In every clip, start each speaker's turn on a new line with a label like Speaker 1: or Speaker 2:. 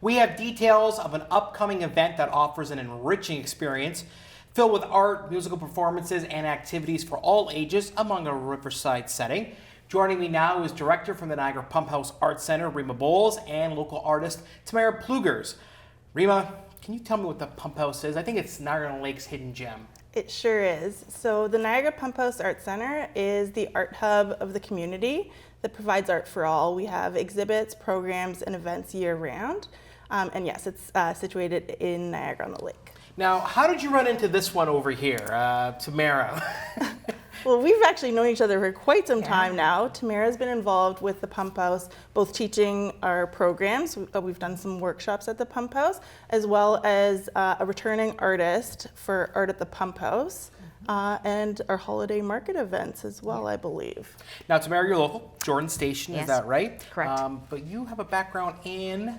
Speaker 1: We have details of an upcoming event that offers an enriching experience filled with art, musical performances, and activities for all ages among a riverside setting. Joining me now is director from the Niagara Pumphouse Art Center, Rima Bowles, and local artist Tamara Plugers. Rima, can you tell me what the Pumphouse is? I think it's Niagara Lake's hidden gem.
Speaker 2: It sure is. So the Niagara Pumphouse Art Center is the art hub of the community that provides art for all. We have exhibits, programs, and events year-round. And yes, it's situated in Niagara-on-the-Lake.
Speaker 1: Now, how did you run into this one over here, Tamara?
Speaker 2: Well, we've actually known each other for quite some time now. Tamara's been involved with the Pumphouse, both teaching our programs. We've done some workshops at the Pumphouse, as well as a returning artist for Art at the Pumphouse, and our holiday market events as well, I believe.
Speaker 1: Now, Tamara, you're local, Jordan Station,
Speaker 3: Yes.
Speaker 1: is that right?
Speaker 3: Correct.
Speaker 1: But you have a background in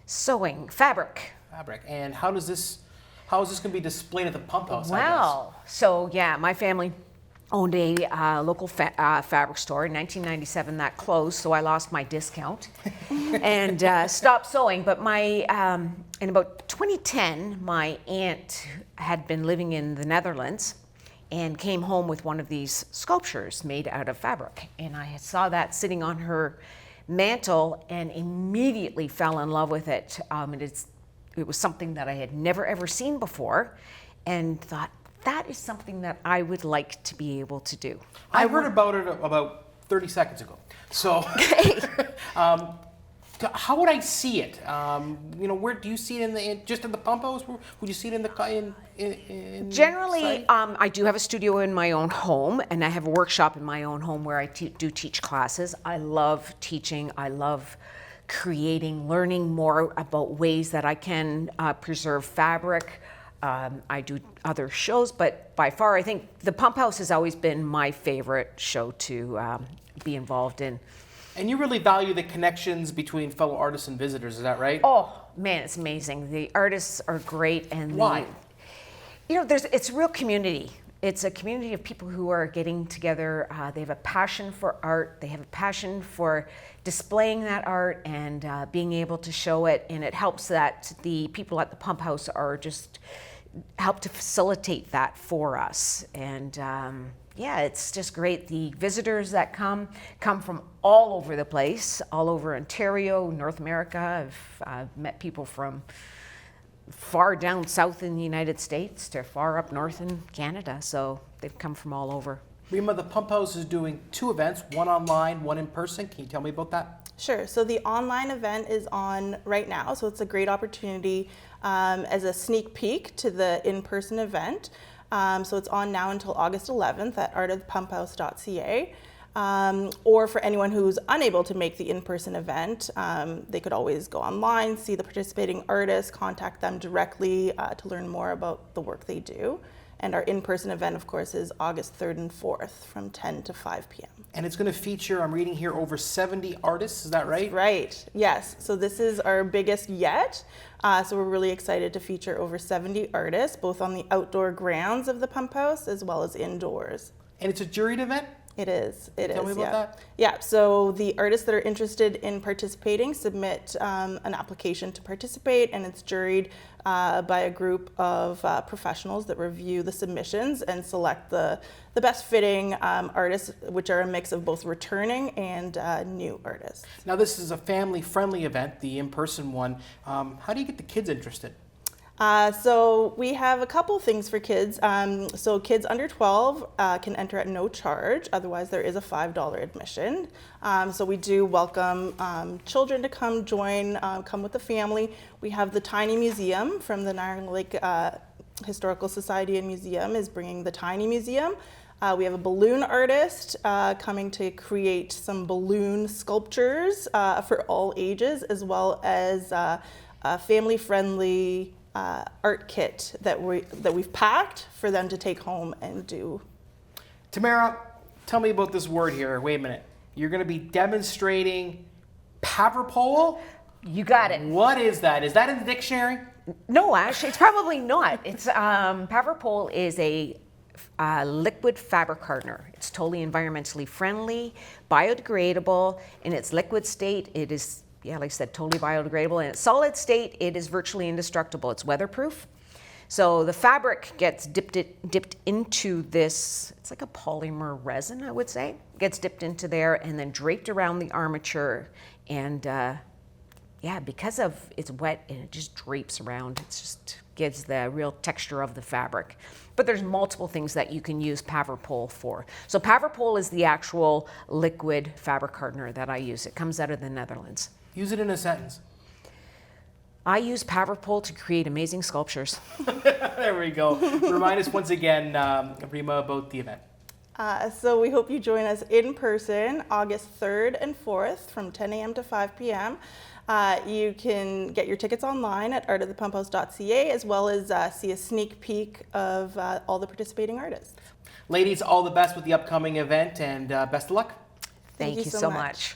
Speaker 3: Sewing, fabric.
Speaker 1: fabric, and how is this going to be displayed at the Pumphouse?
Speaker 3: Well, so yeah, my family owned a local fabric store. In 1997, that closed, so I lost my discount and stopped sewing. But in about 2010, my aunt had been living in the Netherlands and came home with one of these sculptures made out of fabric. And I saw that sitting on her mantle and immediately fell in love with it. It was something that I had never ever seen before, and thought, that is something that I would like to be able to do.
Speaker 1: I heard about it about 30 seconds ago. So, how would I see it? Where do you see it just in the Pumphouse? Would you see it in
Speaker 3: Generally,
Speaker 1: site?
Speaker 3: I do have a studio in my own home, and I have a workshop in my own home where I do teach classes. I love teaching. I love creating, learning more about ways that I can preserve fabric. I do other shows, but by far, I think the Pumphouse has always been my favorite show to be involved in.
Speaker 1: And you really value the connections between fellow artists and visitors, is that right?
Speaker 3: Oh man, it's amazing. The artists are great, and
Speaker 1: why?
Speaker 3: It's a real community. It's a community of people who are getting together. They have a passion for art. They have a passion for displaying that art and being able to show it. And it helps that the people at the Pumphouse are just help to facilitate that for us. And it's just great. The visitors that come from all over the place, all over Ontario, North America. I've met people from far down south in the United States to far up north in Canada, so they've come from all over.
Speaker 1: Rima, the Pumphouse is doing two events, one online, one in person. Can you tell me about that?
Speaker 2: Sure. So the online event is on right now, so it's a great opportunity as a sneak peek to the in-person event. So it's on now until August 11th at artofthepumphouse.ca. Or for anyone who's unable to make the in-person event, they could always go online, see the participating artists, contact them directly to learn more about the work they do. And our in-person event, of course, is August 3rd and 4th from 10 to 5 p.m.
Speaker 1: And it's going to feature, I'm reading here, over 70 artists, is that right?
Speaker 2: Right, yes. So this is our biggest yet. So we're really excited to feature over 70 artists, both on the outdoor grounds of the Pumphouse as well as indoors.
Speaker 1: And it's a juried event?
Speaker 2: It is.
Speaker 1: Tell me about that.
Speaker 2: Yeah, so the artists that are interested in participating submit an application to participate, and it's juried by a group of professionals that review the submissions and select the best fitting artists, which are a mix of both returning and new artists.
Speaker 1: Now, this is a family-friendly event, the in-person one. How do you get the kids interested?
Speaker 2: So we have a couple things for kids. So kids under 12 can enter at no charge. Otherwise, there is a $5 admission. So we do welcome children to come join, come with the family. We have the Tiny Museum from the Niagara Lake Historical Society and Museum is bringing the Tiny Museum. We have a balloon artist coming to create some balloon sculptures for all ages, as well as a family-friendly art kit that we've packed for them to take home and do.
Speaker 1: Tamara, tell me about this word here. Wait a minute. You're going to be demonstrating pavripole?
Speaker 3: You got it.
Speaker 1: What is that? Is that in the dictionary?
Speaker 3: No, actually, it's probably not. It's pavripole is a liquid fabric hardener. It's totally environmentally friendly, biodegradable. In its liquid state, it is yeah, like I said, totally biodegradable. And it's solid state, it is virtually indestructible. It's weatherproof. So the fabric gets dipped into this, it's like a polymer resin, I would say. Gets dipped into there and then draped around the armature. And yeah, because of it's wet and it just drapes around, it just gives the real texture of the fabric. But there's multiple things that you can use Paverpol for. So Paverpol is the actual liquid fabric hardener that I use. It comes out of the Netherlands.
Speaker 1: Use it in a sentence.
Speaker 3: I use Paverpol to create amazing sculptures.
Speaker 1: There we go. Remind us once again, Rima, about the event.
Speaker 2: So we hope you join us in person August 3rd and 4th from 10 a.m. to 5 p.m. You can get your tickets online at artofthepumphouse.ca, as well as see a sneak peek of all the participating artists.
Speaker 1: Ladies, all the best with the upcoming event, and best of luck.
Speaker 3: Thank you so much.